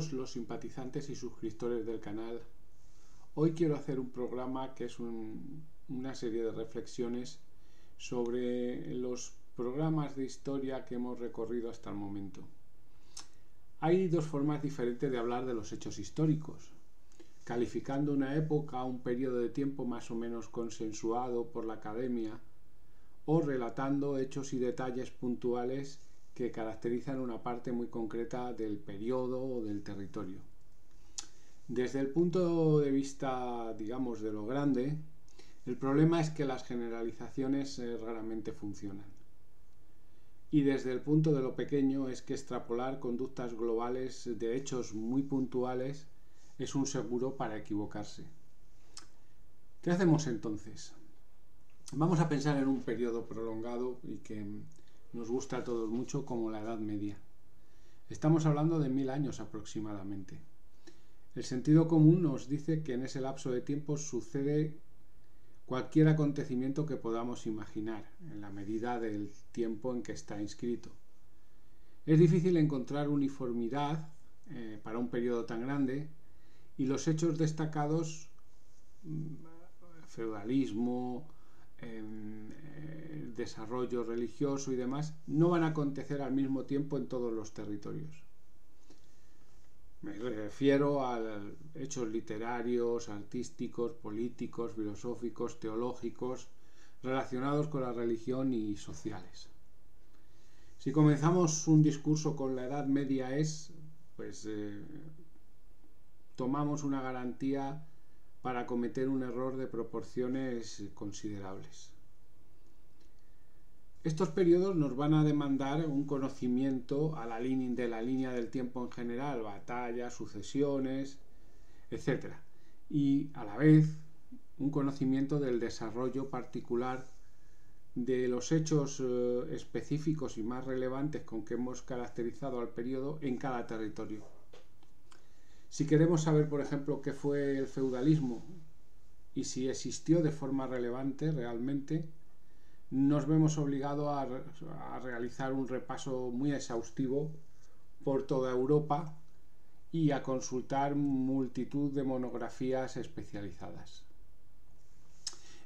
todos los simpatizantes y suscriptores del canal. Hoy quiero hacer un programa que es una serie de reflexiones sobre los programas de historia que hemos recorrido hasta el momento. Hay dos formas diferentes de hablar de los hechos históricos, calificando una época, un periodo de tiempo más o menos consensuado por la academia, o relatando hechos y detalles puntuales que caracterizan una parte muy concreta del periodo o del territorio. Desde el punto de vista, digamos, de lo grande, el problema es que las generalizaciones raramente funcionan. Y desde el punto de lo pequeño es que extrapolar conductas globales de hechos muy puntuales es un seguro para equivocarse. ¿Qué hacemos entonces? Vamos a pensar en un periodo prolongado y que nos gusta a todos mucho, como la Edad Media. Estamos hablando de 1000 años aproximadamente. El sentido común nos dice que en ese lapso de tiempo sucede cualquier acontecimiento que podamos imaginar, en la medida del tiempo en que está inscrito. Es difícil encontrar uniformidad para un periodo tan grande, y los hechos destacados, feudalismo, desarrollo religioso y demás, no van a acontecer al mismo tiempo en todos los territorios. Me refiero a hechos literarios, artísticos, políticos, filosóficos, teológicos, relacionados con la religión y sociales. Si comenzamos un discurso con la Edad Media tomamos una garantía para cometer un error de proporciones considerables. Estos periodos nos van a demandar un conocimiento de la línea del tiempo en general, batallas, sucesiones, etc. Y a la vez un conocimiento del desarrollo particular de los hechos específicos y más relevantes con que hemos caracterizado al periodo en cada territorio. Si queremos saber, por ejemplo, qué fue el feudalismo y si existió de forma relevante realmente, nos vemos obligados a realizar un repaso muy exhaustivo por toda Europa y a consultar multitud de monografías especializadas.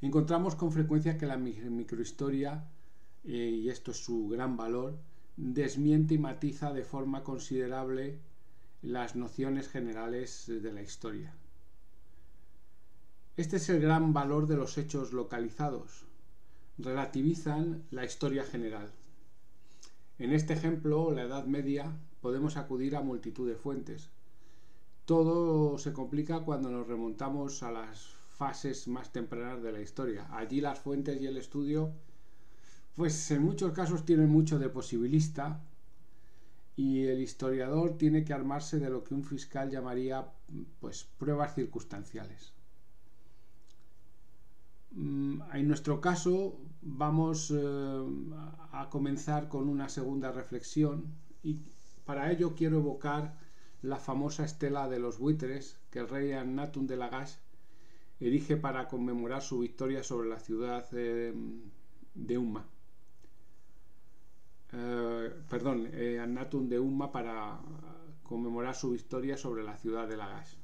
Encontramos con frecuencia que la microhistoria, y esto es su gran valor, desmiente y matiza de forma considerable las nociones generales de la historia. Este es el gran valor de los hechos localizados. Relativizan la historia general. En este ejemplo, la Edad Media, podemos acudir a multitud de fuentes. Todo se complica cuando nos remontamos a las fases más tempranas de la historia. Allí las fuentes y el estudio, pues en muchos casos tienen mucho de posibilista, y el historiador tiene que armarse de lo que un fiscal llamaría pruebas circunstanciales. En nuestro caso vamos a comenzar con una segunda reflexión, y para ello quiero evocar la famosa estela de los buitres que el rey Annatum de Lagash erige para conmemorar su victoria sobre la ciudad de Umma. Annatum de Umma para conmemorar su victoria sobre la ciudad de Lagash.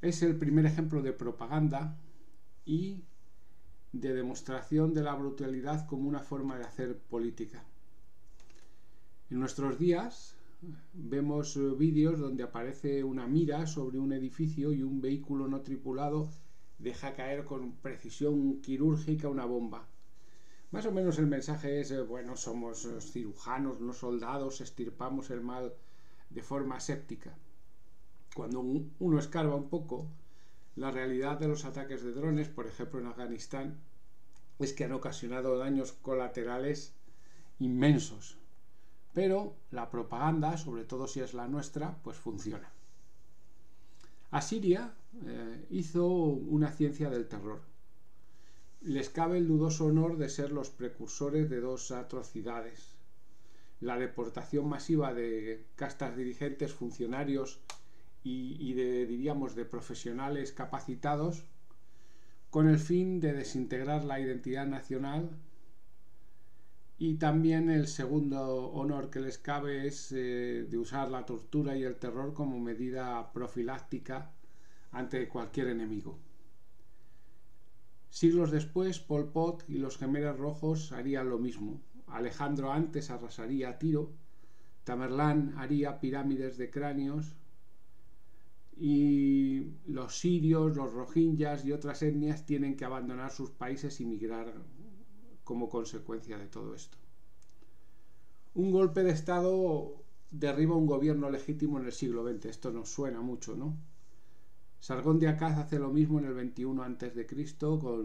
Es el primer ejemplo de propaganda y de demostración de la brutalidad como una forma de hacer política. En nuestros días vemos vídeos donde aparece una mira sobre un edificio y un vehículo no tripulado deja caer con precisión quirúrgica una bomba. Más o menos el mensaje es, somos cirujanos, no soldados, extirpamos el mal de forma aséptica. Cuando uno escarba un poco, la realidad de los ataques de drones, por ejemplo en Afganistán, es que han ocasionado daños colaterales inmensos. Pero la propaganda, sobre todo si es la nuestra, pues funciona. Asiria hizo una ciencia del terror. Les cabe el dudoso honor de ser los precursores de dos atrocidades: la deportación masiva de castas dirigentes, funcionarios y de profesionales capacitados con el fin de desintegrar la identidad nacional, Y también el segundo honor que les cabe es de usar la tortura y el terror como medida profiláctica ante cualquier enemigo. Siglos después, Pol Pot y los Jemeres Rojos harían lo mismo. Alejandro antes arrasaría a Tiro, Tamerlán haría pirámides de cráneos y los sirios, los rohingyas y otras etnias tienen que abandonar sus países y migrar como consecuencia de todo esto. Un golpe de Estado derriba un gobierno legítimo en el siglo XX. Esto nos suena mucho, ¿no? Sargón de Akkad hace lo mismo en el 21 a.C.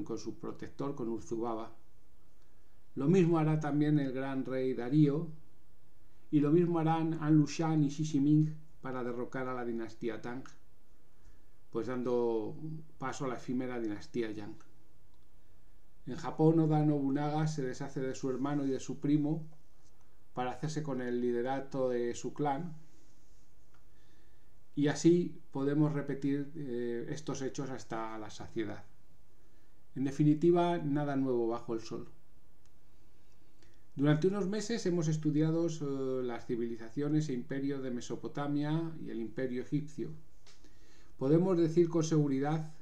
con su protector, con Urzubaba. Lo mismo hará también el gran rey Darío, y lo mismo harán An Lushan y Xi para derrocar a la dinastía Tang, pues dando paso a la efímera dinastía Yang. En Japón, Oda Nobunaga se deshace de su hermano y de su primo para hacerse con el liderato de su clan, y así podemos repetir estos hechos hasta la saciedad. En definitiva, nada nuevo bajo el sol. Durante unos meses hemos estudiado las civilizaciones e imperios de Mesopotamia y el imperio egipcio. Podemos decir con seguridad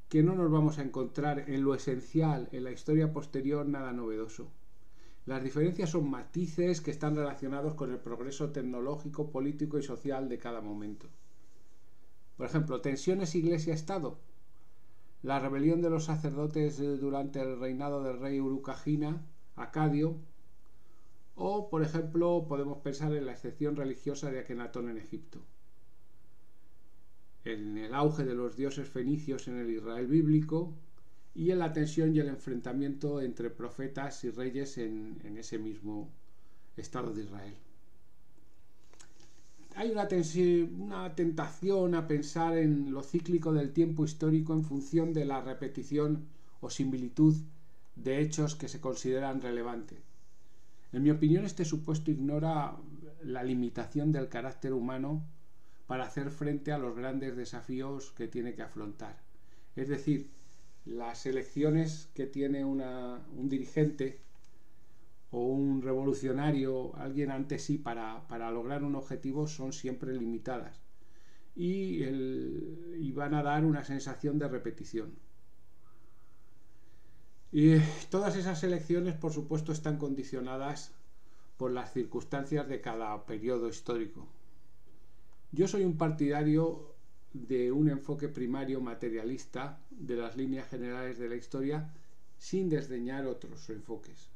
que no nos vamos a encontrar en lo esencial en la historia posterior nada novedoso. Las diferencias son matices que están relacionados con el progreso tecnológico, político y social de cada momento. Por ejemplo, tensiones Iglesia-Estado, la rebelión de los sacerdotes durante el reinado del rey Urukagina, Acadio, o, por ejemplo, podemos pensar en la excepción religiosa de Akenatón en Egipto, en el auge de los dioses fenicios en el Israel bíblico, y en la tensión y el enfrentamiento entre profetas y reyes en ese mismo Estado de Israel. Hay una tentación a pensar en lo cíclico del tiempo histórico en función de la repetición o similitud de hechos que se consideran relevantes. En mi opinión, este supuesto ignora la limitación del carácter humano para hacer frente a los grandes desafíos que tiene que afrontar. Es decir, las elecciones que tiene un dirigente o un revolucionario, alguien ante sí, para lograr un objetivo son siempre limitadas y van a dar una sensación de repetición. Y todas esas elecciones, por supuesto, están condicionadas por las circunstancias de cada periodo histórico. Yo soy un partidario de un enfoque primario materialista de las líneas generales de la historia sin desdeñar otros enfoques.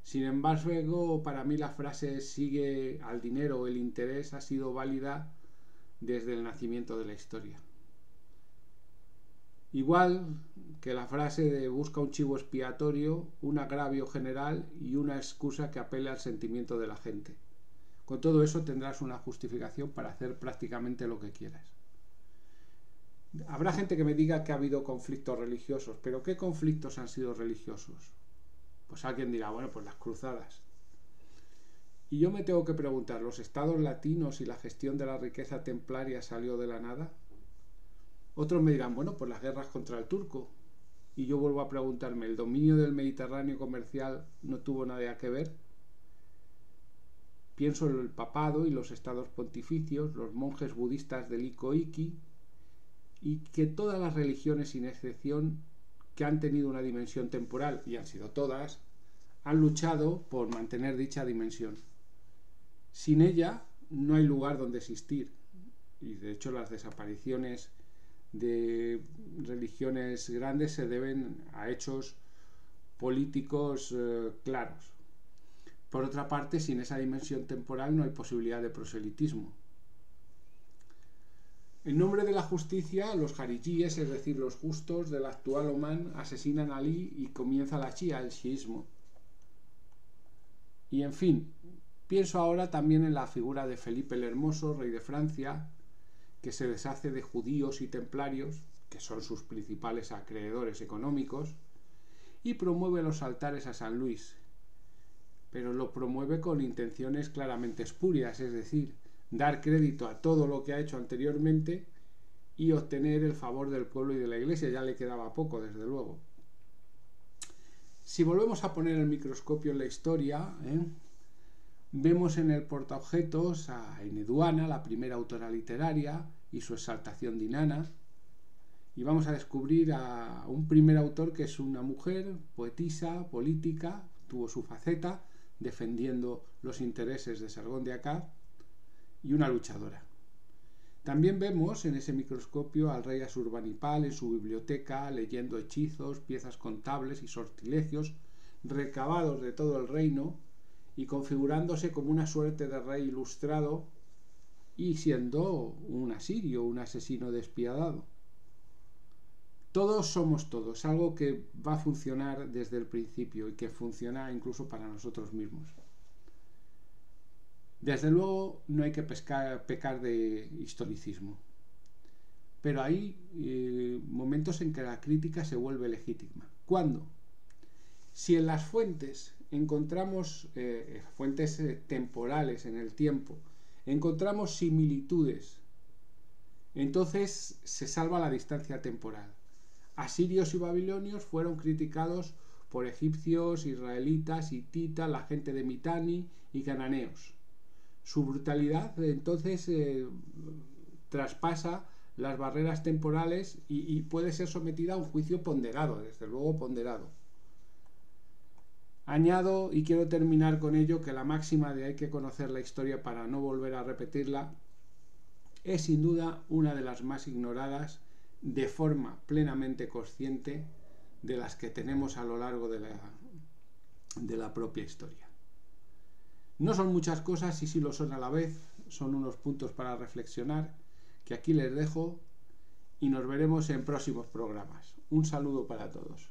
Sin embargo, para mí la frase sigue al dinero o el interés ha sido válida desde el nacimiento de la historia. Igual que la frase de busca un chivo expiatorio, un agravio general y una excusa que apele al sentimiento de la gente. Con todo eso tendrás una justificación para hacer prácticamente lo que quieras. Habrá gente que me diga que ha habido conflictos religiosos, pero ¿qué conflictos han sido religiosos? Pues alguien dirá, bueno, pues las cruzadas. Y yo me tengo que preguntar, ¿los estados latinos y la gestión de la riqueza templaria salió de la nada? Otros me dirán, bueno, pues las guerras contra el turco. Y yo vuelvo a preguntarme, ¿el dominio del Mediterráneo comercial no tuvo nada que ver? Pienso en el papado y los estados pontificios, los monjes budistas del Iko-Iki, y que todas las religiones, sin excepción, que han tenido una dimensión temporal, y han sido todas, han luchado por mantener dicha dimensión. Sin ella no hay lugar donde existir, y de hecho las desapariciones de religiones grandes se deben a hechos políticos claros. Por otra parte, sin esa dimensión temporal no hay posibilidad de proselitismo. En nombre de la justicia, los jarijíes, es decir, los justos del actual Omán, asesinan a Ali y comienza la Shia, el chiismo. Y en fin, pienso ahora también en la figura de Felipe el Hermoso, rey de Francia, que se deshace de judíos y templarios, que son sus principales acreedores económicos, y promueve los altares a San Luis. Pero lo promueve con intenciones claramente espurias, es decir, dar crédito a todo lo que ha hecho anteriormente y obtener el favor del pueblo y de la Iglesia. Ya le quedaba poco, desde luego. Si volvemos a poner el microscopio en la historia, vemos en el portaobjetos a Eneduana, la primera autora literaria, y su exaltación de Inanna, y vamos a descubrir a un primer autor que es una mujer, poetisa, política, tuvo su faceta, defendiendo los intereses de Sargón de Akkad, y una luchadora. También vemos en ese microscopio al rey Asurbanipal en su biblioteca leyendo hechizos, piezas contables y sortilegios recabados de todo el reino y configurándose como una suerte de rey ilustrado y siendo un asirio, un asesino despiadado. Todos somos todos, algo que va a funcionar desde el principio y que funciona incluso para nosotros mismos. Desde luego no hay que pecar de historicismo, pero hay momentos en que la crítica se vuelve legítima. ¿Cuándo? Si en las fuentes encontramos, fuentes temporales en el tiempo, encontramos similitudes, entonces se salva la distancia temporal. Asirios y babilonios fueron criticados por egipcios, israelitas, hititas, la gente de Mitanni y cananeos. Su brutalidad entonces traspasa las barreras temporales y puede ser sometida a un juicio ponderado, desde luego ponderado. Añado, y quiero terminar con ello, que la máxima de hay que conocer la historia para no volver a repetirla es sin duda una de las más ignoradas de forma plenamente consciente de las que tenemos a lo largo de la propia historia. No son muchas cosas y sí lo son a la vez, son unos puntos para reflexionar que aquí les dejo y nos veremos en próximos programas. Un saludo para todos.